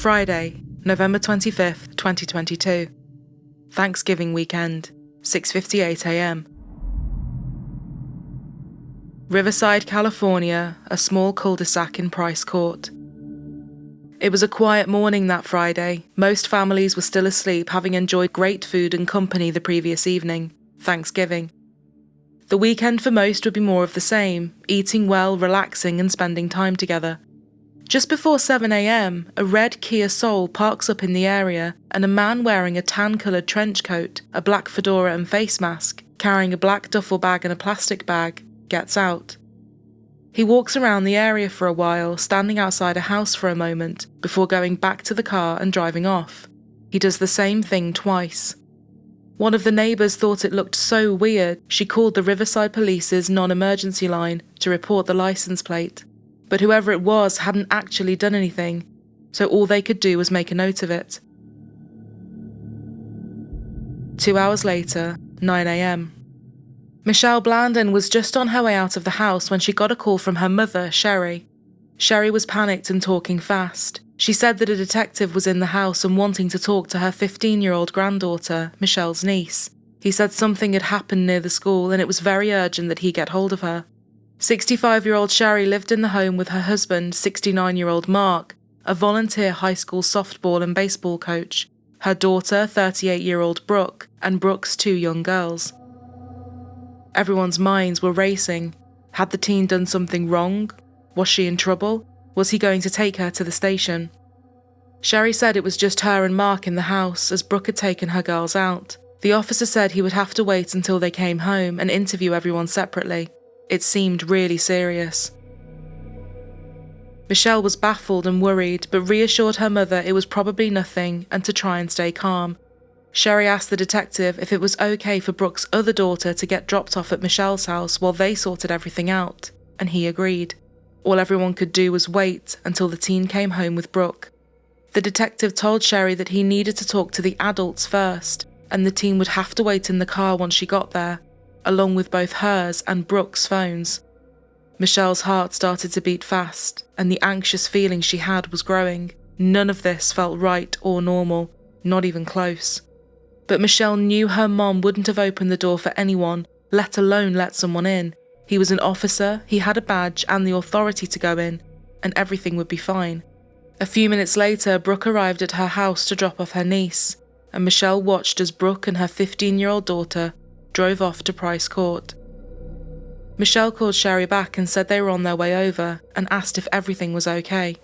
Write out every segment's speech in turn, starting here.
Friday, November 25th, 2022. Thanksgiving weekend, 6:58 a.m. Riverside, California, a small cul-de-sac in Price Court. It was a quiet morning that Friday. Most families were still asleep, having enjoyed great food and company the previous evening, Thanksgiving. The weekend for most would be more of the same, eating well, relaxing and spending time together. Just before 7 a.m, a red Kia Soul parks up in the area and a man wearing a tan-coloured trench coat, a black fedora and face mask, carrying a black duffel bag and a plastic bag, gets out. He walks around the area for a while, standing outside a house for a moment, before going back to the car and driving off. He does the same thing twice. One of the neighbours thought it looked so weird, she called the Riverside Police's non-emergency line to report the licence plate. But whoever it was hadn't actually done anything, so all they could do was make a note of it. 2 hours later, 9 a.m. Michelle Blandon was just on her way out of the house when she got a call from her mother, Sherry. Sherry was panicked and talking fast. She said that a detective was in the house and wanting to talk to her 15-year-old granddaughter, Michelle's niece. He said something had happened near the school and it was very urgent that he get hold of her. 65-year-old Sherry lived in the home with her husband, 69-year-old Mark, a volunteer high school softball and baseball coach, her daughter, 38-year-old Brooke, and Brooke's 2 young girls. Everyone's minds were racing. Had the teen done something wrong? Was she in trouble? Was he going to take her to the station? Sherry said it was just her and Mark in the house, as Brooke had taken her girls out. The officer said he would have to wait until they came home and interview everyone separately. It seemed really serious. Michelle was baffled and worried, but reassured her mother it was probably nothing and to try and stay calm. Sherry asked the detective if it was okay for Brooke's other daughter to get dropped off at Michelle's house while they sorted everything out, and he agreed. All everyone could do was wait until the teen came home with Brooke. The detective told Sherry that he needed to talk to the adults first, and the teen would have to wait in the car once she got there, along with both hers and Brooke's phones. Michelle's heart started to beat fast, and the anxious feeling she had was growing. None of this felt right or normal, not even close. But Michelle knew her mom wouldn't have opened the door for anyone, let alone let someone in. He was an officer, he had a badge and the authority to go in, and everything would be fine. A few minutes later, Brooke arrived at her house to drop off her niece, and Michelle watched as Brooke and her 15-year-old daughter drove off to Price Court. Michelle called Sherry back and said they were on their way over and asked if everything was okay.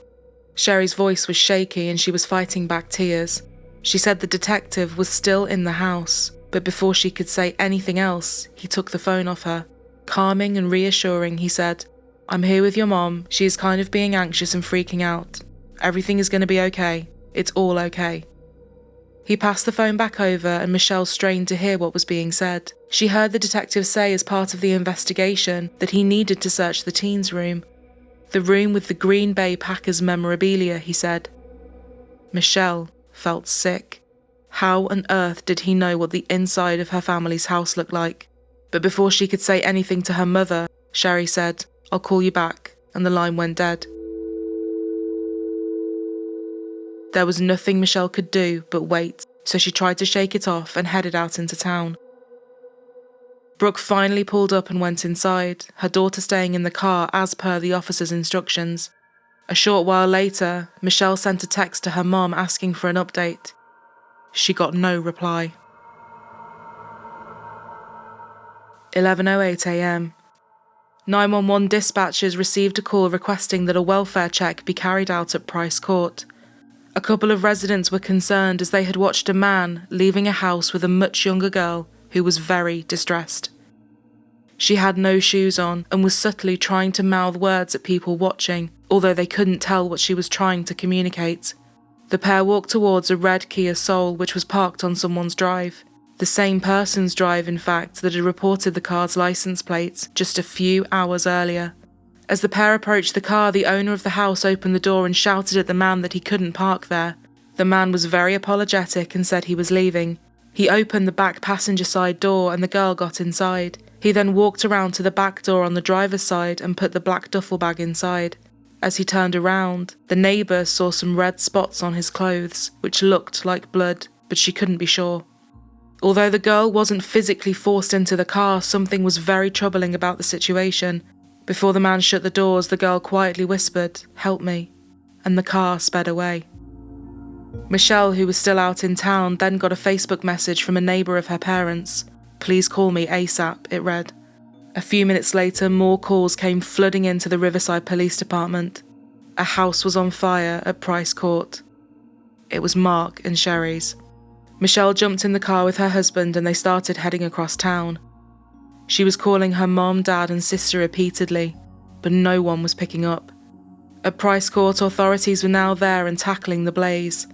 Sherry's voice was shaky and she was fighting back tears. She said the detective was still in the house, but before she could say anything else, he took the phone off her. Calming and reassuring, he said, "I'm here with your mom. She is kind of being anxious and freaking out. Everything is going to be okay. It's all okay." He passed the phone back over and Michelle strained to hear what was being said. She heard the detective say as part of the investigation that he needed to search the teen's room. The room with the Green Bay Packers memorabilia, he said. Michelle felt sick. How on earth did he know what the inside of her family's house looked like? But before she could say anything to her mother, Sherry said, "I'll call you back," and the line went dead. There was nothing Michelle could do but wait, so she tried to shake it off and headed out into town. Brooke finally pulled up and went inside, her daughter staying in the car as per the officer's instructions. A short while later, Michelle sent a text to her mom asking for an update. She got no reply. 11:08 a.m. 911 dispatchers received a call requesting that a welfare check be carried out at Price Court. A couple of residents were concerned as they had watched a man leaving a house with a much younger girl who was very distressed. She had no shoes on and was subtly trying to mouth words at people watching, although they couldn't tell what she was trying to communicate. The pair walked towards a red Kia Soul which was parked on someone's drive. The same person's drive, in fact, that had reported the car's license plate just a few hours earlier. As the pair approached the car, the owner of the house opened the door and shouted at the man that he couldn't park there. The man was very apologetic and said he was leaving. He opened the back passenger side door and the girl got inside. He then walked around to the back door on the driver's side and put the black duffel bag inside. As he turned around, the neighbour saw some red spots on his clothes, which looked like blood, but she couldn't be sure. Although the girl wasn't physically forced into the car, something was very troubling about the situation. Before the man shut the doors, the girl quietly whispered, "Help me," and the car sped away. Michelle, who was still out in town, then got a Facebook message from a neighbour of her parents. "Please call me ASAP," it read. A few minutes later, more calls came flooding into the Riverside Police Department. A house was on fire at Price Court. It was Mark and Sherry's. Michelle jumped in the car with her husband and they started heading across town. She was calling her mom, dad and sister repeatedly, but no one was picking up. At Price Court, authorities were now there and tackling the blaze.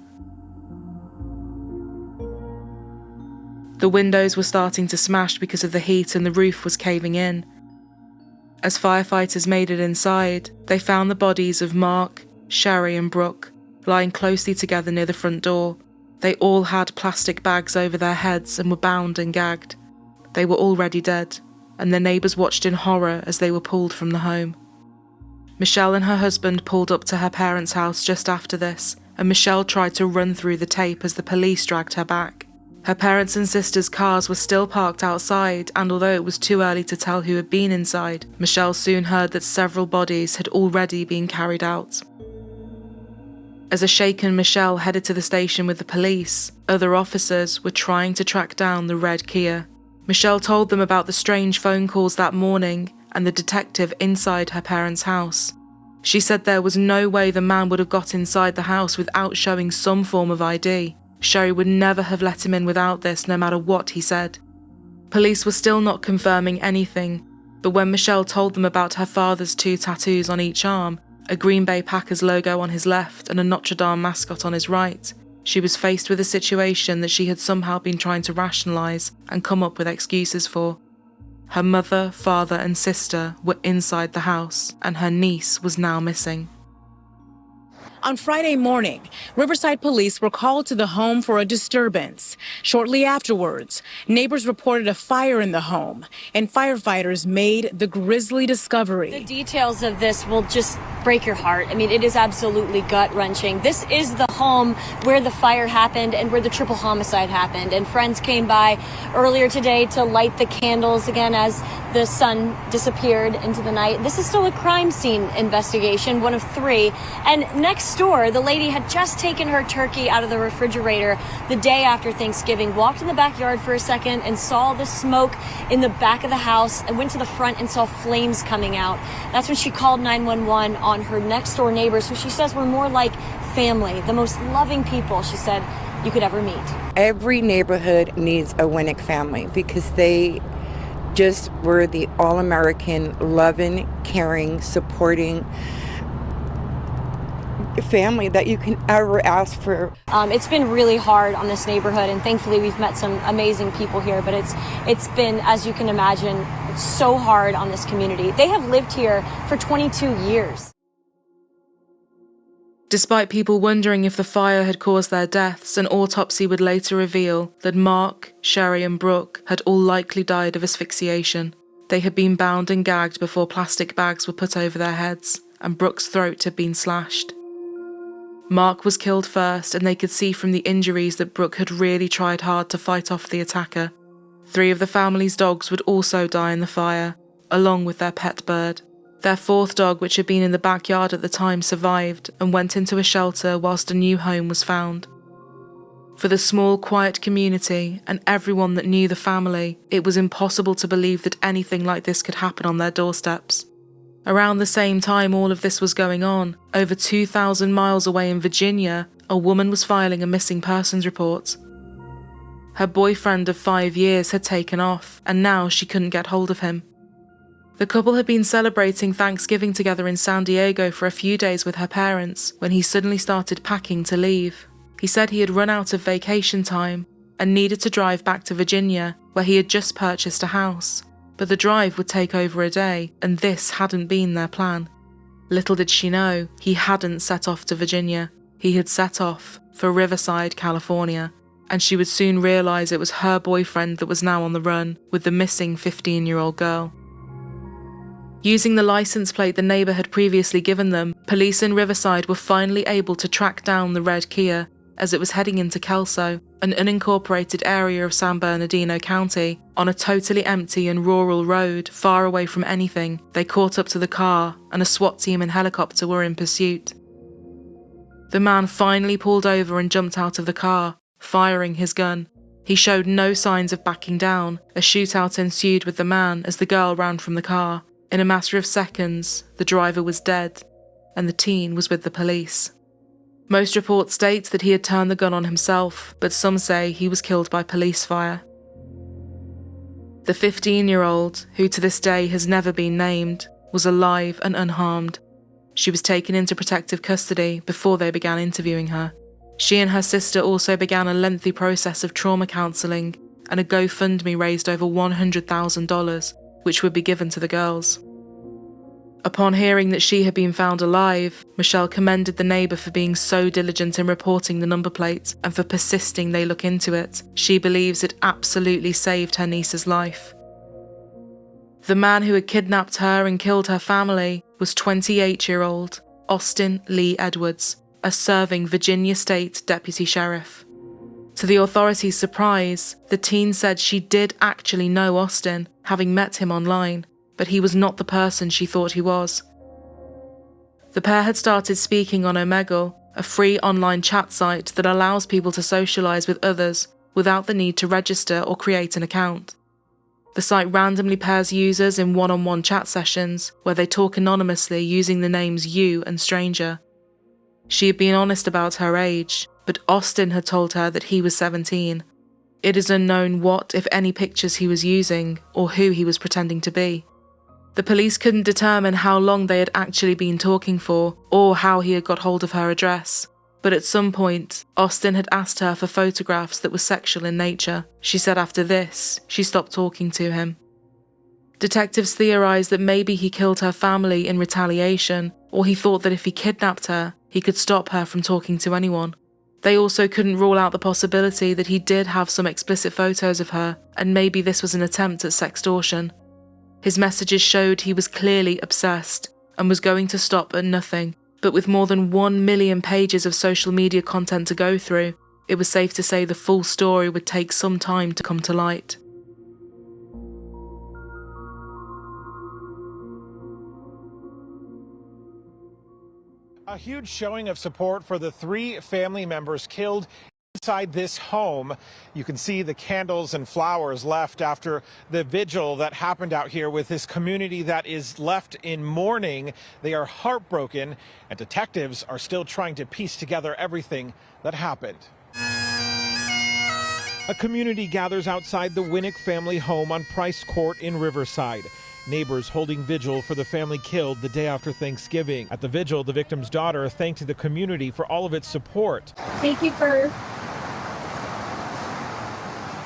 The windows were starting to smash because of the heat and the roof was caving in. As firefighters made it inside, they found the bodies of Mark, Sherry and Brooke lying closely together near the front door. They all had plastic bags over their heads and were bound and gagged. They were already dead, and their neighbours watched in horror as they were pulled from the home. Michelle and her husband pulled up to her parents' house just after this, and Michelle tried to run through the tape as the police dragged her back. Her parents' and sisters' cars were still parked outside, and although it was too early to tell who had been inside, Michelle soon heard that several bodies had already been carried out. As a shaken Michelle headed to the station with the police, other officers were trying to track down the red Kia. Michelle told them about the strange phone calls that morning and the detective inside her parents' house. She said there was no way the man would have got inside the house without showing some form of ID. Sherry would never have let him in without this, no matter what he said. Police were still not confirming anything, but when Michelle told them about her father's 2 tattoos on each arm, a Green Bay Packers logo on his left and a Notre Dame mascot on his right, she was faced with a situation that she had somehow been trying to rationalise and come up with excuses for. Her mother, father and sister were inside the house, and her niece was now missing. On Friday morning, Riverside police were called to the home for a disturbance. Shortly afterwards, neighbors reported a fire in the home, and firefighters made the grisly discovery. The details of this will just break your heart. I mean, it is absolutely gut-wrenching. This is the home where the fire happened and where the triple homicide happened. And friends came by earlier today to light the candles again as the sun disappeared into the night. This is still a crime scene investigation, one of 3. And next door, the lady had just taken her turkey out of the refrigerator the day after Thanksgiving, walked in the backyard for a second and saw the smoke in the back of the house and went to the front and saw flames coming out. That's when she called 911 on her next door neighbors, who she says were more like family, the most loving people, she said, you could ever meet. Every neighborhood needs a Winek family because they just were the all-American, loving, caring, supporting family that you can ever ask for. It's been really hard on this neighborhood, and thankfully we've met some amazing people here, but it's been, as you can imagine, so hard on this community. They have lived here for 22 years. Despite people wondering if the fire had caused their deaths, an autopsy would later reveal that Mark, Sherry and Brooke had all likely died of asphyxiation. They had been bound and gagged before plastic bags were put over their heads, and Brooke's throat had been slashed. Mark was killed first, and they could see from the injuries that Brooke had really tried hard to fight off the attacker. 3 of the family's dogs would also die in the fire, along with their pet bird. Their 4th dog, which had been in the backyard at the time, survived and went into a shelter whilst a new home was found. For the small, quiet community and everyone that knew the family, it was impossible to believe that anything like this could happen on their doorsteps. Around the same time all of this was going on, over 2,000 miles away in Virginia, a woman was filing a missing persons report. Her boyfriend of 5 years had taken off, and now she couldn't get hold of him. The couple had been celebrating Thanksgiving together in San Diego for a few days with her parents when he suddenly started packing to leave. He said he had run out of vacation time and needed to drive back to Virginia, where he had just purchased a house. But the drive would take over a day, and this hadn't been their plan. Little did she know, he hadn't set off to Virginia. He had set off for Riverside, California, and she would soon realise it was her boyfriend that was now on the run with the missing 15-year-old girl. Using the license plate the neighbour had previously given them, Police in Riverside were finally able to track down the red Kia as it was heading into Kelso, an unincorporated area of San Bernardino County. On a totally empty and rural road, far away from anything, they caught up to the car, and a SWAT team and helicopter were in pursuit. The man finally pulled over and jumped out of the car, firing his gun. He showed no signs of backing down. A shootout ensued with the man as the girl ran from the car. In a matter of seconds, the driver was dead, and the teen was with the police. Most reports state that he had turned the gun on himself, but some say he was killed by police fire. The 15-year-old, who to this day has never been named, was alive and unharmed. She was taken into protective custody before they began interviewing her. She and her sister also began a lengthy process of trauma counselling, and a GoFundMe raised over $100,000, which would be given to the girls. Upon hearing that she had been found alive, Michelle commended the neighbour for being so diligent in reporting the number plate and for persisting they look into it. She believes it absolutely saved her niece's life. The man who had kidnapped her and killed her family was 28-year-old Austin Lee Edwards, a serving Virginia State Deputy Sheriff. To the authorities' surprise, the teen said she did actually know Austin, having met him online, but he was not the person she thought he was. The pair had started speaking on Omegle, a free online chat site that allows people to socialise with others without the need to register or create an account. The site randomly pairs users in one-on-one chat sessions where they talk anonymously using the names you and stranger. She had been honest about her age, but Austin had told her that he was 17. It is unknown what, if any, pictures he was using or who he was pretending to be. The police couldn't determine how long they had actually been talking for or how he had got hold of her address. But at some point, Austin had asked her for photographs that were sexual in nature. She said after this, she stopped talking to him. Detectives theorised that maybe he killed her family in retaliation, or he thought that if he kidnapped her, he could stop her from talking to anyone. They also couldn't rule out the possibility that he did have some explicit photos of her, and maybe this was an attempt at sextortion. His messages showed he was clearly obsessed, and was going to stop at nothing. But with more than 1 million pages of social media content to go through, it was safe to say the full story would take some time to come to light. A huge showing of support for the 3 family members killed inside this home. You can see the candles and flowers left after the vigil that happened out here with this community that is left in mourning. They are heartbroken, and detectives are still trying to piece together everything that happened. A community gathers outside the Winek family home on Price Court in Riverside. Neighbors holding vigil for the family killed the day after Thanksgiving. At the vigil, the victim's daughter thanked the community for all of its support. Thank you for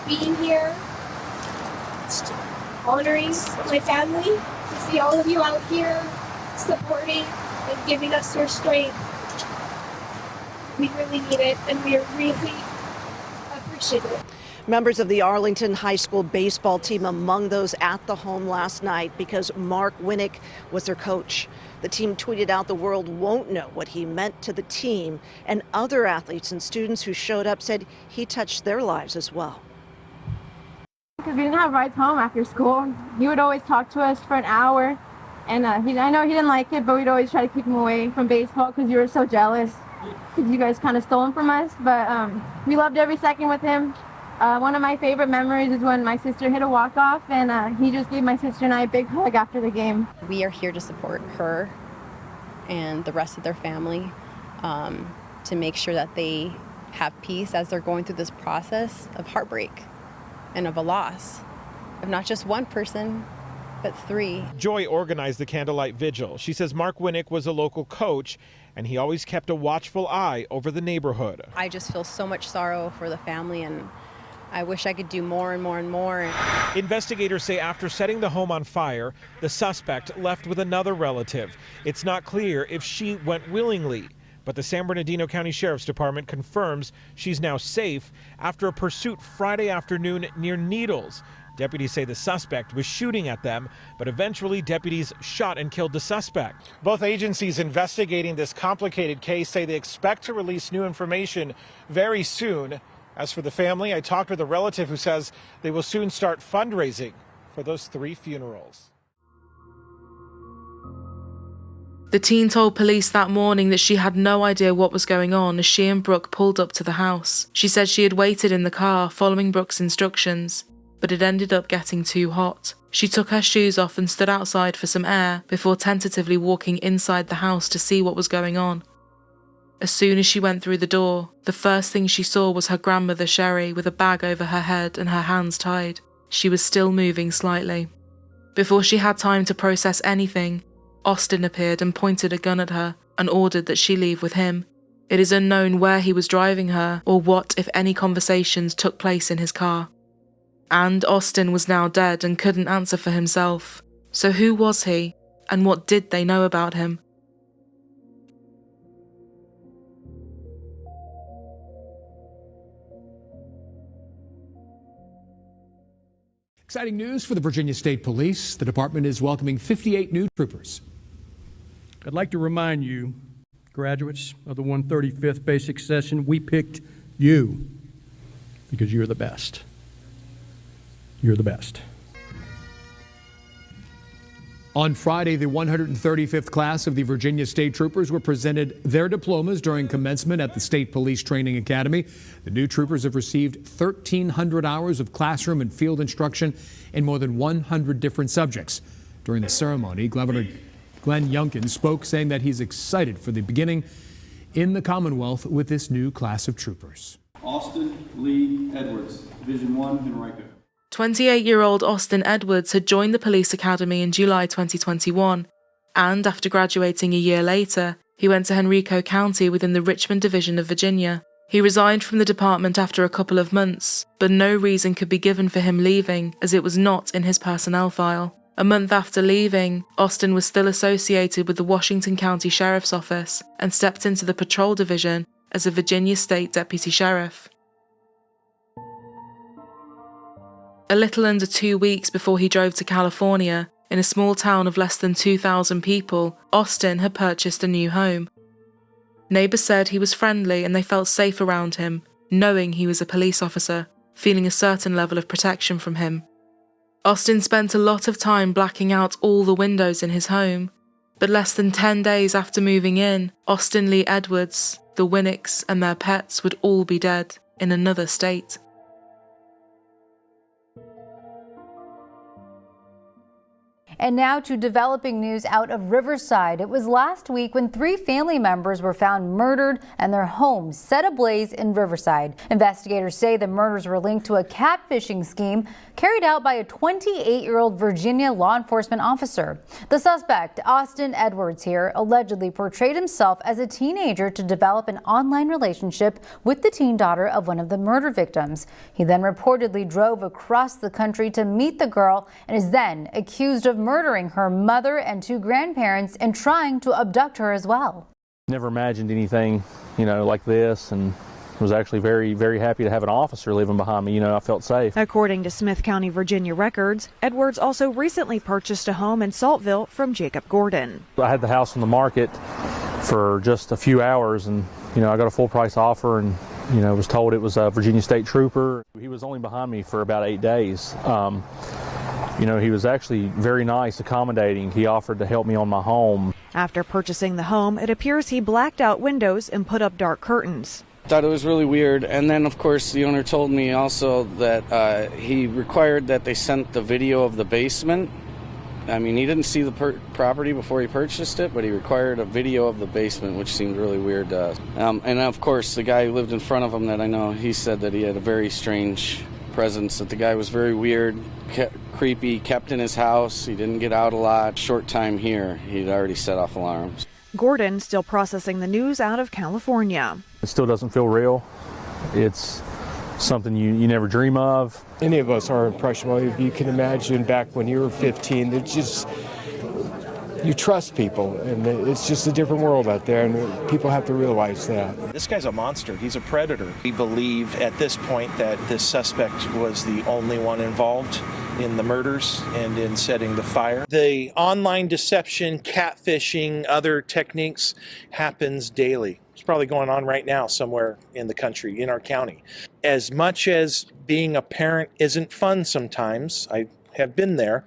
being here, honoring my family, to see all of you out here supporting and giving us your strength. We really need it, and we are really appreciative. Members of the Arlington High School baseball team among those at the home last night because Mark Winek was their coach. The team tweeted out the world won't know what he meant to the team, and other athletes and students who showed up said he touched their lives as well. Because we didn't have rides home after school. He would always talk to us for an hour, and I know he didn't like it, but we'd always try to keep him away from baseball because you were so jealous because you guys kind of stole him from us, but we loved every second with him. One of my favorite memories is when my sister hit a walk-off, and he just gave my sister and I a big hug after the game. We are here to support her and the rest of their family to make sure that they have peace as they're going through this process of heartbreak and of a loss of not just one person, but 3. Joy organized the candlelight vigil. She says Mark Winek was a local coach, and he always kept a watchful eye over the neighborhood. I just feel so much sorrow for the family, and I wish I could do more and more and more. Investigators say after setting the home on fire, the suspect left with another relative. It's not clear if she went willingly, but the San Bernardino County Sheriff's Department confirms she's now safe after a pursuit Friday afternoon near Needles. Deputies say the suspect was shooting at them, but eventually deputies shot and killed the suspect. Both agencies investigating this complicated case say they expect to release new information very soon. As for the family, I talked with a relative who says they will soon start fundraising for those 3 funerals. The teen told police that morning that she had no idea what was going on as she and Brooke pulled up to the house. She said she had waited in the car following Brooke's instructions, but it ended up getting too hot. She took her shoes off and stood outside for some air before tentatively walking inside the house to see what was going on. As soon as she went through the door, the first thing she saw was her grandmother Sherry with a bag over her head and her hands tied. She was still moving slightly. Before she had time to process anything, Austin appeared and pointed a gun at her and ordered that she leave with him. It is unknown where he was driving her or what, if any, conversations took place in his car. And Austin was now dead and couldn't answer for himself. So who was he, and what did they know about him? Exciting news for the Virginia State Police. The department is welcoming 58 new troopers. I'd like to remind you, graduates of the 135th Basic Session, we picked you because you're the best. You're the best. On Friday, the 135th class of the Virginia State Troopers were presented their diplomas during commencement at the State Police Training Academy. The new troopers have received 1,300 hours of classroom and field instruction in more than 100 different subjects. During the ceremony, Governor Glenn Youngkin spoke, saying that he's excited for the beginning in the Commonwealth with this new class of troopers. Austin Lee Edwards, Division 1, Henrico. 28-year-old Austin Edwards had joined the police academy in July 2021, and after graduating a year later, he went to Henrico County within the Richmond Division of Virginia. He resigned from the department after a couple of months, but no reason could be given for him leaving, as it was not in his personnel file. A month after leaving, Austin was still associated with the Washington County Sheriff's Office and stepped into the Patrol Division as a Virginia State Deputy Sheriff. A little under 2 weeks before he drove to California, in a small town of less than 2,000 people, Austin had purchased a new home. Neighbours said he was friendly and they felt safe around him, knowing he was a police officer, feeling a certain level of protection from him. Austin spent a lot of time blacking out all the windows in his home, but less than 10 days after moving in, Austin Lee Edwards, the Wineks and their pets would all be dead in another state. And now to developing news out of Riverside. It was last week when 3 family members were found murdered and their home set ablaze in Riverside. Investigators say the murders were linked to a catfishing scheme carried out by a 28-year-old Virginia law enforcement officer. The suspect, Austin Edwards here, allegedly portrayed himself as a teenager to develop an online relationship with the teen daughter of one of the murder victims. He then reportedly drove across the country to meet the girl and is then accused of murdering her mother and 2 grandparents and trying to abduct her as well. Never imagined anything, like this, and was actually very, very happy to have an officer living behind me. I felt safe. According to Smith County, Virginia records, Edwards also recently purchased a home in Saltville from Jacob Gordon. I had the house on the market for just a few hours, and I got a full price offer, and was told it was a Virginia State Trooper. He was only behind me for about 8 days. He was actually very nice, accommodating. He offered to help me on my home. After purchasing the home, it appears he blacked out windows and put up dark curtains. Thought it was really weird, and then of course the owner told me also that he required that they sent the video of the basement. I mean, he didn't see the property before he purchased it, but he required a video of the basement, which seemed really weird to us. And of course the guy who lived in front of him that I know, he said that he had a very strange presence, that the guy was very weird, creepy, kept in his house, he didn't get out a lot. Short time here, he'd already set off alarms. Gordon still processing the news out of California. It still doesn't feel real. It's something you never dream of. Any of us are impressionable. If you can imagine back when you were 15, you trust people, and it's just a different world out there, and people have to realize that. This guy's a monster. He's a predator. We believe at this point that this suspect was the only one involved in the murders and in setting the fire. The online deception, catfishing, other techniques happens daily. It's probably going on right now somewhere in the country, in our county. As much as being a parent isn't fun sometimes, I have been there,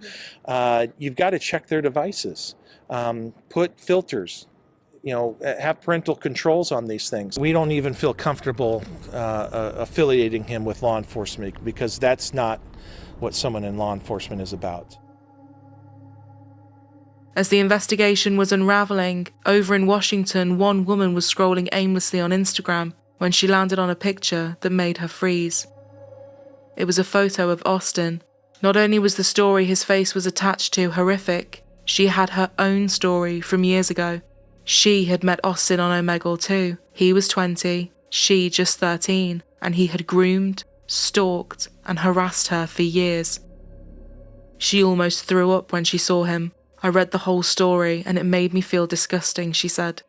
you've got to check their devices. Put filters, have parental controls on these things. We don't even feel comfortable affiliating him with law enforcement because that's not what someone in law enforcement is about. As the investigation was unraveling, over in Washington, one woman was scrolling aimlessly on Instagram when she landed on a picture that made her freeze. It was a photo of Austin. Not only was the story his face was attached to horrific, she had her own story from years ago. She had met Austin on Omegle too. He was 20, she just 13, and he had groomed, stalked, and harassed her for years. She almost threw up when she saw him. I read the whole story and it made me feel disgusting, she said.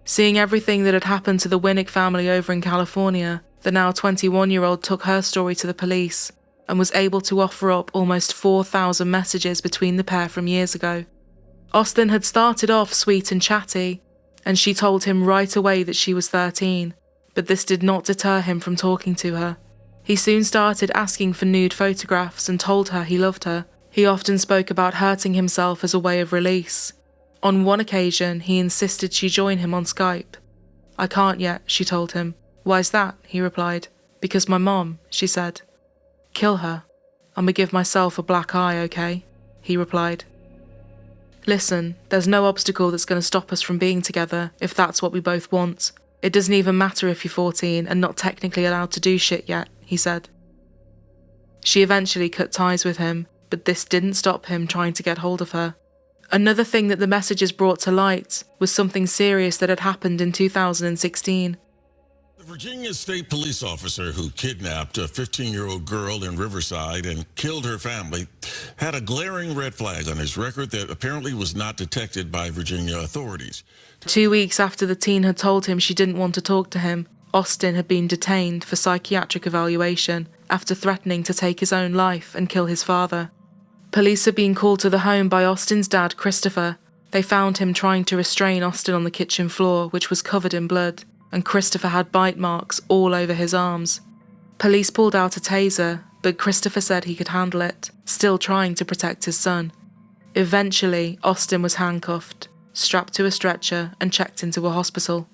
Seeing everything that had happened to the Winek family over in California, the now 21-year-old took her story to the police and was able to offer up almost 4,000 messages between the pair from years ago. Austin had started off sweet and chatty, and she told him right away that she was 13, but this did not deter him from talking to her. He soon started asking for nude photographs and told her he loved her. He often spoke about hurting himself as a way of release. On one occasion, he insisted she join him on Skype. "I can't yet," she told him. "Why's that?" he replied. "Because my mom," she said. "Kill her. I'ma give myself a black eye, okay?" he replied. "Listen, there's no obstacle that's going to stop us from being together if that's what we both want. It doesn't even matter if you're 14 and not technically allowed to do shit yet," he said. She eventually cut ties with him, but this didn't stop him trying to get hold of her. Another thing that the messages brought to light was something serious that had happened in 2016. The Virginia State police officer who kidnapped a 15-year-old girl in Riverside and killed her family had a glaring red flag on his record that apparently was not detected by Virginia authorities. 2 weeks after the teen had told him she didn't want to talk to him, Austin had been detained for psychiatric evaluation after threatening to take his own life and kill his father. Police had been called to the home by Austin's dad, Christopher. They found him trying to restrain Austin on the kitchen floor, which was covered in blood, and Christopher had bite marks all over his arms. Police pulled out a taser, but Christopher said he could handle it, still trying to protect his son. Eventually, Austin was handcuffed, strapped to a stretcher, and checked into a hospital.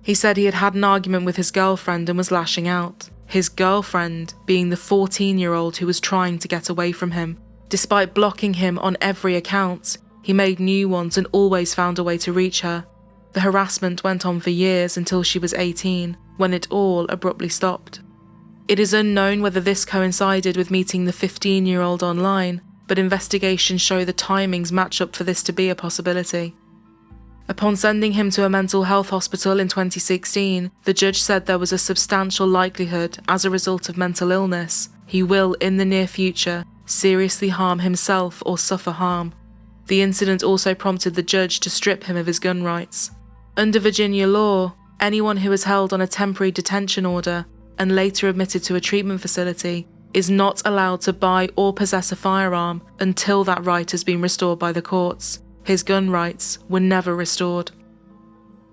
He said he had had an argument with his girlfriend and was lashing out. His girlfriend being the 14-year-old who was trying to get away from him. Despite blocking him on every account, he made new ones and always found a way to reach her. The harassment went on for years until she was 18, when it all abruptly stopped. It is unknown whether this coincided with meeting the 15-year-old online, but investigations show the timings match up for this to be a possibility. Upon sending him to a mental health hospital in 2016, the judge said there was a substantial likelihood, as a result of mental illness, he will, in the near future, seriously harm himself or suffer harm. The incident also prompted the judge to strip him of his gun rights. Under Virginia law, anyone who is held on a temporary detention order and later admitted to a treatment facility is not allowed to buy or possess a firearm until that right has been restored by the courts. His gun rights were never restored.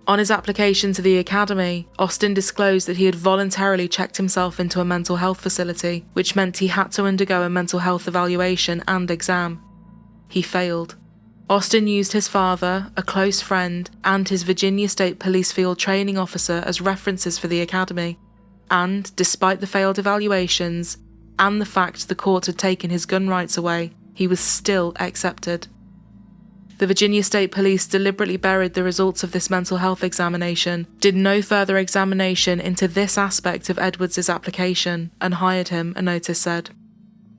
On his application to the academy, Austin disclosed that he had voluntarily checked himself into a mental health facility, which meant he had to undergo a mental health evaluation and exam. He failed. Austin used his father, a close friend, and his Virginia State Police field training officer as references for the academy. And, despite the failed evaluations, and the fact the court had taken his gun rights away, he was still accepted. The Virginia State Police deliberately buried the results of this mental health examination, did no further examination into this aspect of Edwards' application, and hired him, a notice said.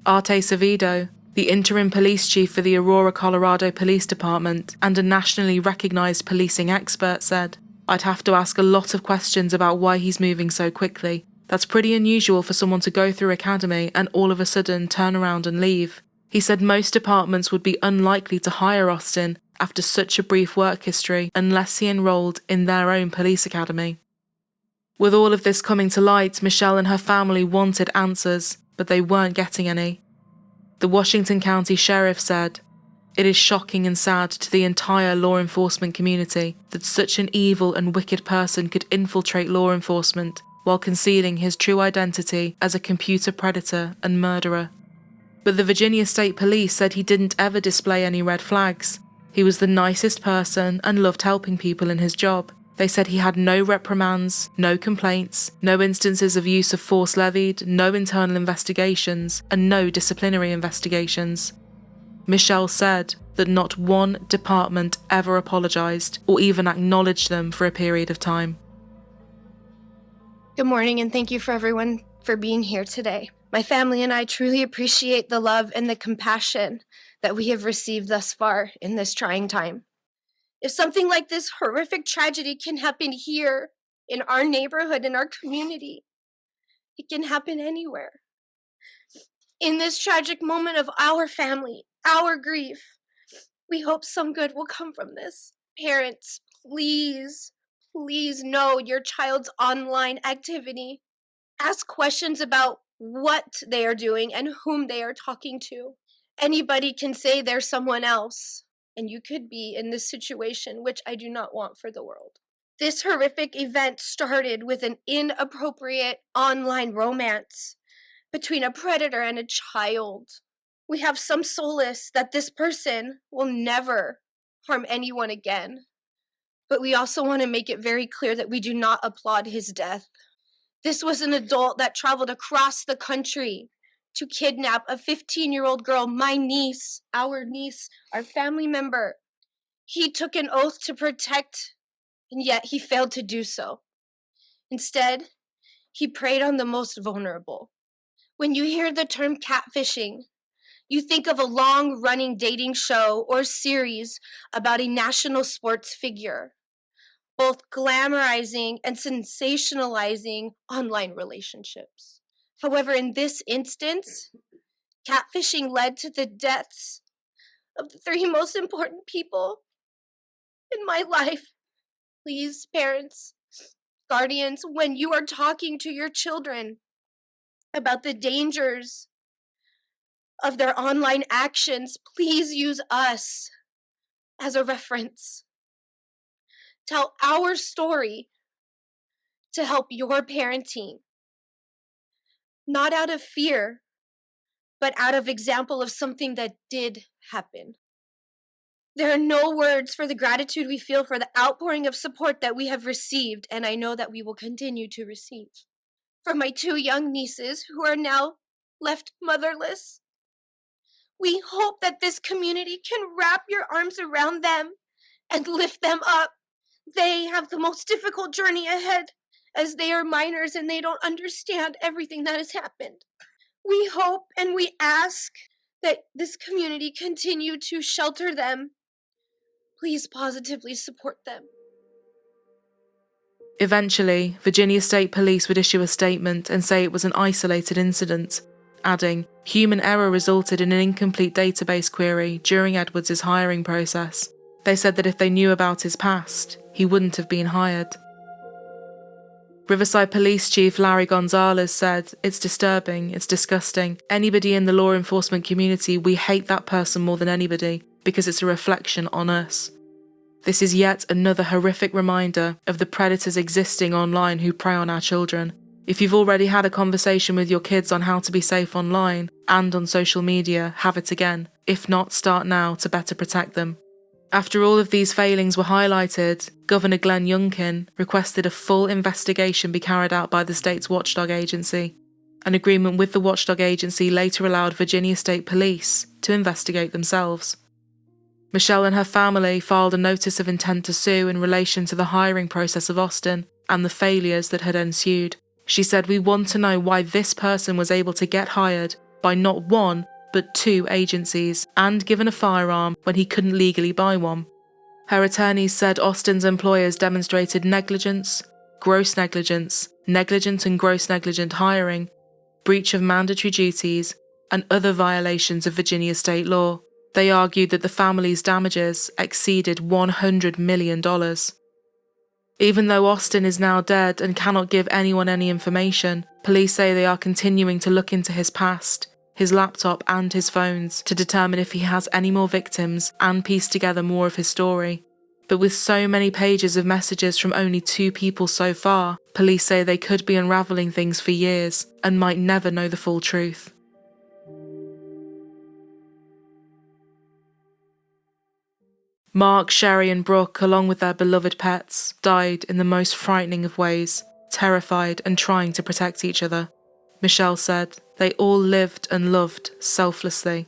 Arte Savido, the interim police chief for the Aurora, Colorado Police Department and a nationally recognized policing expert, said, "I'd have to ask a lot of questions about why he's moving so quickly. That's pretty unusual for someone to go through academy and all of a sudden turn around and leave." He said most departments would be unlikely to hire Austin after such a brief work history unless he enrolled in their own police academy. With all of this coming to light, Michelle and her family wanted answers. but they weren't getting any. The Washington County Sheriff said, "It is shocking and sad to the entire law enforcement community that such an evil and wicked person could infiltrate law enforcement while concealing his true identity as a computer predator and murderer." But the Virginia State Police said he didn't ever display any red flags. He was the nicest person and loved helping people in his job. They said he had no reprimands, no complaints, no instances of use of force levied, no internal investigations, and no disciplinary investigations. Michelle said that not one department ever apologized or even acknowledged them for a period of time. Good morning, and thank you for everyone for being here today. My family and I truly appreciate the love and the compassion that we have received thus far in this trying time. If something like this horrific tragedy can happen here, in our neighborhood, in our community, it can happen anywhere. In this tragic moment of our family, our grief, we hope some good will come from this. Parents, please know your child's online activity. Ask questions about what they are doing and whom they are talking to. Anybody can say they're someone else, and you could be in this situation, which I do not want for the world. This horrific event started with an inappropriate online romance between a predator and a child. We have some solace that this person will never harm anyone again. But we also want to make it very clear that we do not applaud his death. This was an adult that traveled across the country to kidnap a 15-year-old girl, my niece, our family member. He took an oath to protect, and yet he failed to do so. Instead, he preyed on the most vulnerable. When you hear the term catfishing, you think of a long-running dating show or series about a national sports figure, both glamorizing and sensationalizing online relationships. However, in this instance, catfishing led to the deaths of the three most important people in my life. Please, parents, guardians, when you are talking to your children about the dangers of their online actions, please use us as a reference. Tell our story to help your parenting. Not out of fear, but out of example of something that did happen. There are no words for the gratitude we feel for the outpouring of support that we have received, and I know that we will continue to receive. For my two young nieces who are now left motherless, we hope that this community can wrap your arms around them and lift them up. They have the most difficult journey ahead as they are minors and they don't understand everything that has happened. We hope and we ask that this community continue to shelter them. Please positively support them. Eventually, Virginia State Police would issue a statement and say it was an isolated incident, adding, human error resulted in an incomplete database query during Edwards' hiring process. They said that if they knew about his past, he wouldn't have been hired. Riverside Police Chief Larry Gonzalez said, "It's disturbing, it's disgusting. Anybody in the law enforcement community, we hate that person more than anybody because it's a reflection on us. This is yet another horrific reminder of the predators existing online who prey on our children. If you've already had a conversation with your kids on how to be safe online and on social media, have it again. If not, start now to better protect them." After all of these failings were highlighted, Governor Glenn Youngkin requested a full investigation be carried out by the state's watchdog agency. An agreement with the watchdog agency later allowed Virginia State Police to investigate themselves. Michelle and her family filed a notice of intent to sue in relation to the hiring process of Austin and the failures that had ensued. She said, "We want to know why this person was able to get hired by not one, but two agencies, and given a firearm when he couldn't legally buy one." Her attorneys said Austin's employers demonstrated negligence, gross negligence, negligent and gross negligent hiring, breach of mandatory duties, and other violations of Virginia state law. They argued that the family's damages exceeded $100 million. Even though Austin is now dead and cannot give anyone any information, police say they are continuing to look into his past, his laptop and his phones to determine if he has any more victims and piece together more of his story. But with so many pages of messages from only 2 people so far, police say they could be unravelling things for years and might never know the full truth. Mark, Sherry and Brooke, along with their beloved pets, died in the most frightening of ways, terrified and trying to protect each other. Michelle said, "They all lived and loved selflessly.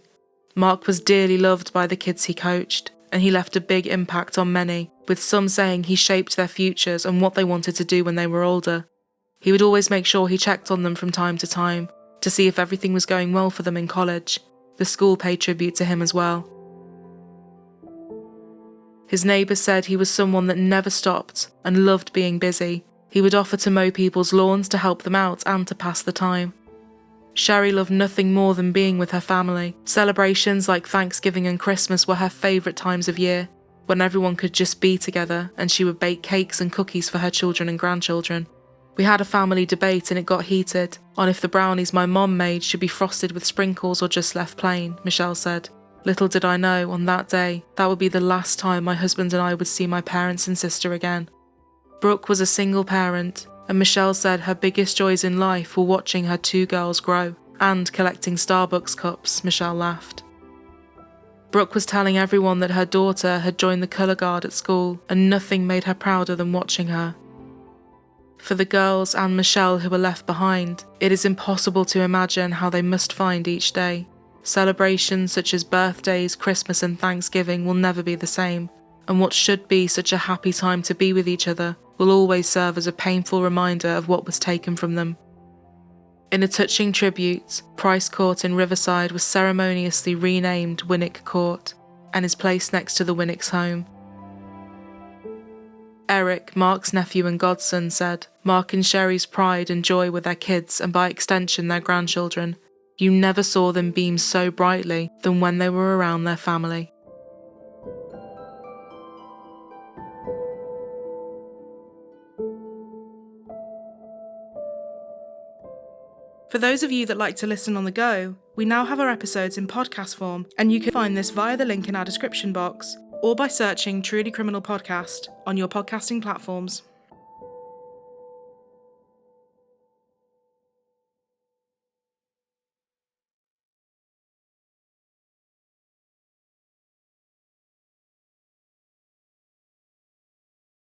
Mark was dearly loved by the kids he coached, and he left a big impact on many, with some saying he shaped their futures and what they wanted to do when they were older. He would always make sure he checked on them from time to time, to see if everything was going well for them in college. The school paid tribute to him as well." His neighbours said he was someone that never stopped and loved being busy. He would offer to mow people's lawns to help them out and to pass the time. Sherry loved nothing more than being with her family. Celebrations like Thanksgiving and Christmas were her favourite times of year, when everyone could just be together and she would bake cakes and cookies for her children and grandchildren. "We had a family debate and it got heated on if the brownies my mom made should be frosted with sprinkles or just left plain," Michelle said. "Little did I know on that day that would be the last time my husband and I would see my parents and sister again." Brooke was a single parent, and Michelle said her biggest joys in life were watching her 2 girls grow and collecting Starbucks cups. Michelle laughed. Brooke was telling everyone that her daughter had joined the colour guard at school, and nothing made her prouder than watching her. For the girls and Michelle who were left behind, it is impossible to imagine how they must find each day. Celebrations such as birthdays, Christmas and Thanksgiving will never be the same, and what should be such a happy time to be with each other will always serve as a painful reminder of what was taken from them. In a touching tribute, Price Court in Riverside was ceremoniously renamed Winek Court and is placed next to the Winek's home. Eric, Mark's nephew and godson, said, "Mark and Sherry's pride and joy were their kids and by extension their grandchildren. You never saw them beam so brightly than when they were around their family." For those of you that like to listen on the go, we now have our episodes in podcast form, and you can find this via the link in our description box or by searching Truly Criminal Podcast on your podcasting platforms.